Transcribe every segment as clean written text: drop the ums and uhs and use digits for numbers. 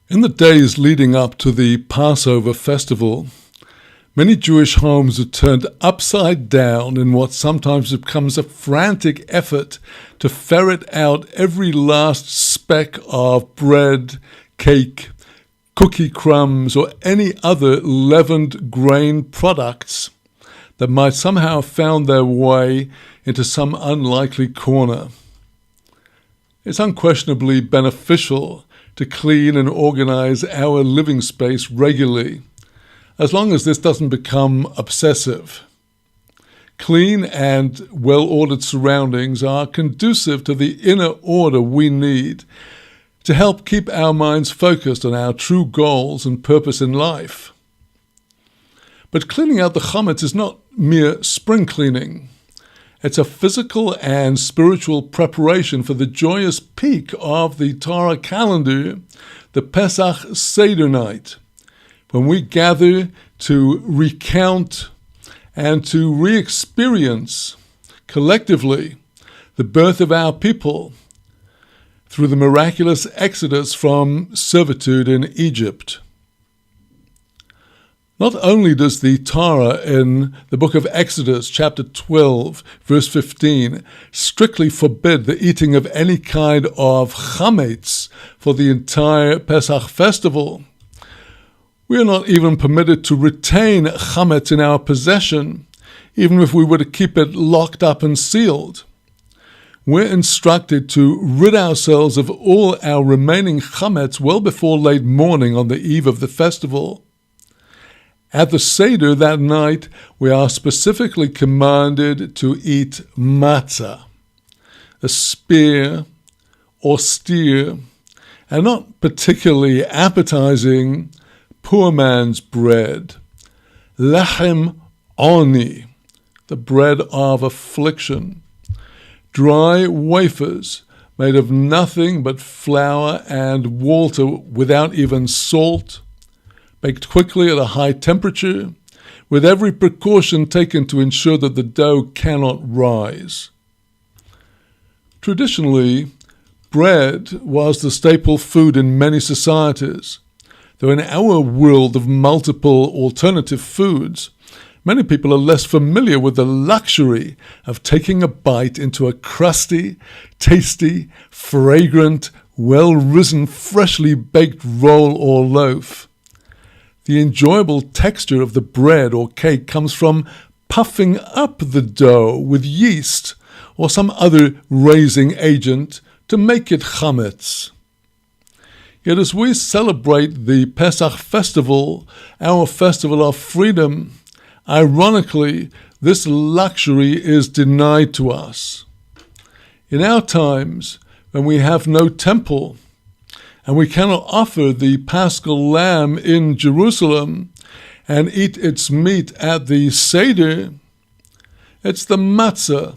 In the days leading up to the Passover festival, many Jewish homes are turned upside down in what sometimes becomes a frantic effort to ferret out every last speck of bread, cake, cookie crumbs, or any other leavened grain products that might somehow have found their way into some unlikely corner. It's unquestionably beneficial to clean and organize our living space regularly, as long as this doesn't become obsessive. Clean and well-ordered surroundings are conducive to the inner order we need to help keep our minds focused on our true goals and purpose in life. But cleaning out the chametz is not mere spring cleaning. It's a physical and spiritual preparation for the joyous peak of the Torah calendar, the Pesach Seder night, when we gather to recount and to re-experience collectively the birth of our people through the miraculous exodus from servitude in Egypt. Not only does the Torah in the book of Exodus, chapter 12, verse 15, strictly forbid the eating of any kind of chametz for the entire Pesach festival, we are not even permitted to retain chametz in our possession, even if we were to keep it locked up and sealed. We're instructed to rid ourselves of all our remaining chametz well before late morning on the eve of the festival. At the Seder that night, we are specifically commanded to eat matzah, a spear or steer, and not particularly appetizing poor man's bread, lechem oni, the bread of affliction, dry wafers made of nothing but flour and water without even salt, baked quickly at a high temperature, with every precaution taken to ensure that the dough cannot rise. Traditionally, bread was the staple food in many societies, though in our world of multiple alternative foods, many people are less familiar with the luxury of taking a bite into a crusty, tasty, fragrant, well-risen, freshly baked roll or loaf. The enjoyable texture of the bread or cake comes from puffing up the dough with yeast or some other raising agent to make it chametz. Yet as we celebrate the Pesach festival, our festival of freedom, ironically, this luxury is denied to us. In our times, when we have no temple, and we cannot offer the paschal lamb in Jerusalem and eat its meat at the Seder, it's the matzah,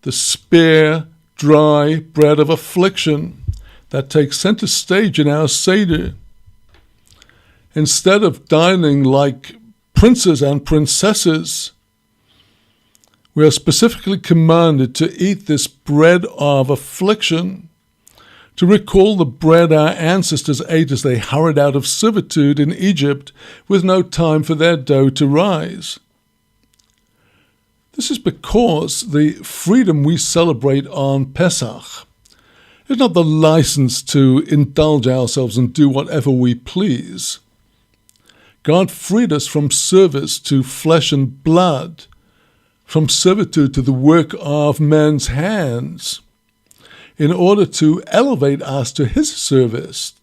the spare, dry bread of affliction, that takes center stage in our Seder. Instead of dining like princes and princesses, we are specifically commanded to eat this bread of affliction, to recall the bread our ancestors ate as they hurried out of servitude in Egypt with no time for their dough to rise. This is because the freedom we celebrate on Pesach is not the license to indulge ourselves and do whatever we please. God freed us from service to flesh and blood, from servitude to the work of men's hands, in order to elevate us to His service,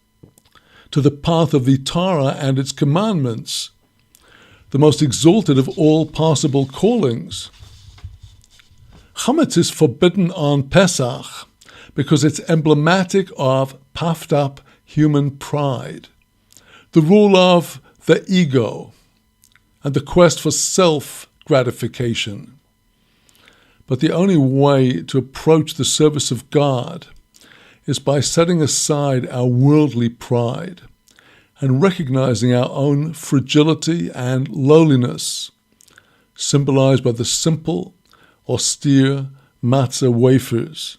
to the path of the Torah and its commandments, the most exalted of all possible callings. Chametz is forbidden on Pesach because it's emblematic of puffed-up human pride, the rule of the ego, and the quest for self-gratification. But the only way to approach the service of God is by setting aside our worldly pride and recognizing our own fragility and lowliness, symbolized by the simple, austere matzah wafers.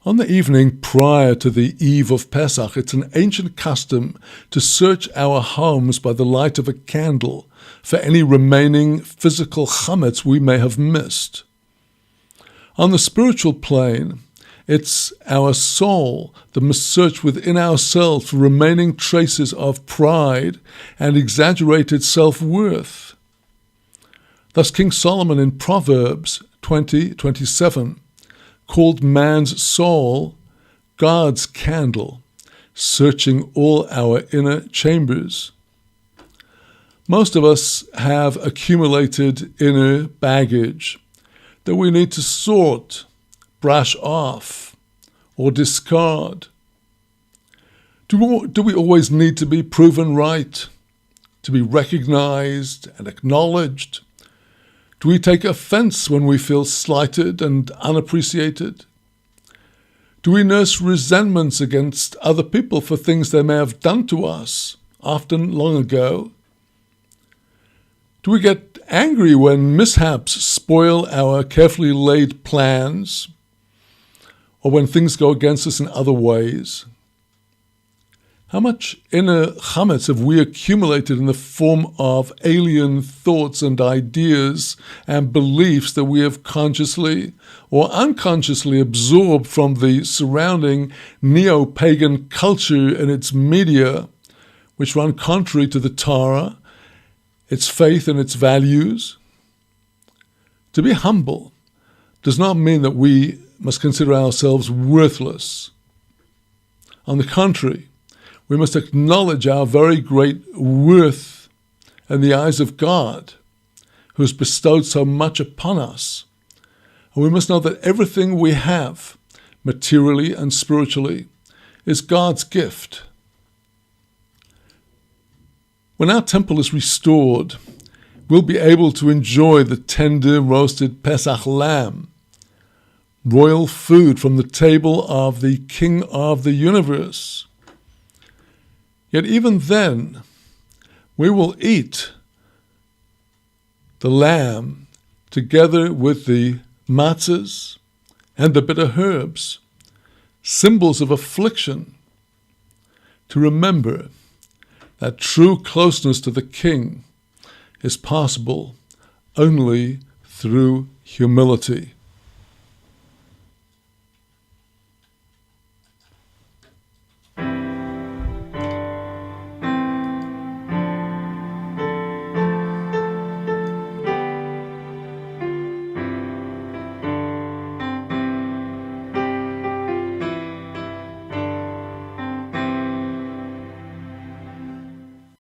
On the evening prior to the eve of Pesach, it's an ancient custom to search our homes by the light of a candle for any remaining physical chametz we may have missed. On the spiritual plane, it's our soul that must search within ourselves for remaining traces of pride and exaggerated self-worth. Thus King Solomon in Proverbs 20:27 called man's soul God's candle, searching all our inner chambers. Most of us have accumulated inner baggage that we need to sort, brush off, or discard. Do we always need to be proven right, to be recognized and acknowledged? Do we take offense when we feel slighted and unappreciated? Do we nurse resentments against other people for things they may have done to us, often long ago? Do we get angry when mishaps spoil our carefully laid plans, or when things go against us in other ways? How much inner chametz have we accumulated in the form of alien thoughts and ideas and beliefs that we have consciously or unconsciously absorbed from the surrounding neo-pagan culture and its media, which run contrary to the Torah, its faith and its values? To be humble does not mean that we must consider ourselves worthless. On the contrary, we must acknowledge our very great worth in the eyes of God, who has bestowed so much upon us. And we must know that everything we have, materially and spiritually, is God's gift. When our temple is restored, we'll be able to enjoy the tender roasted Pesach lamb, royal food from the table of the King of the universe. Yet even then, we will eat the lamb together with the matzahs and the bitter herbs, symbols of affliction, to remember that true closeness to the King is possible only through humility.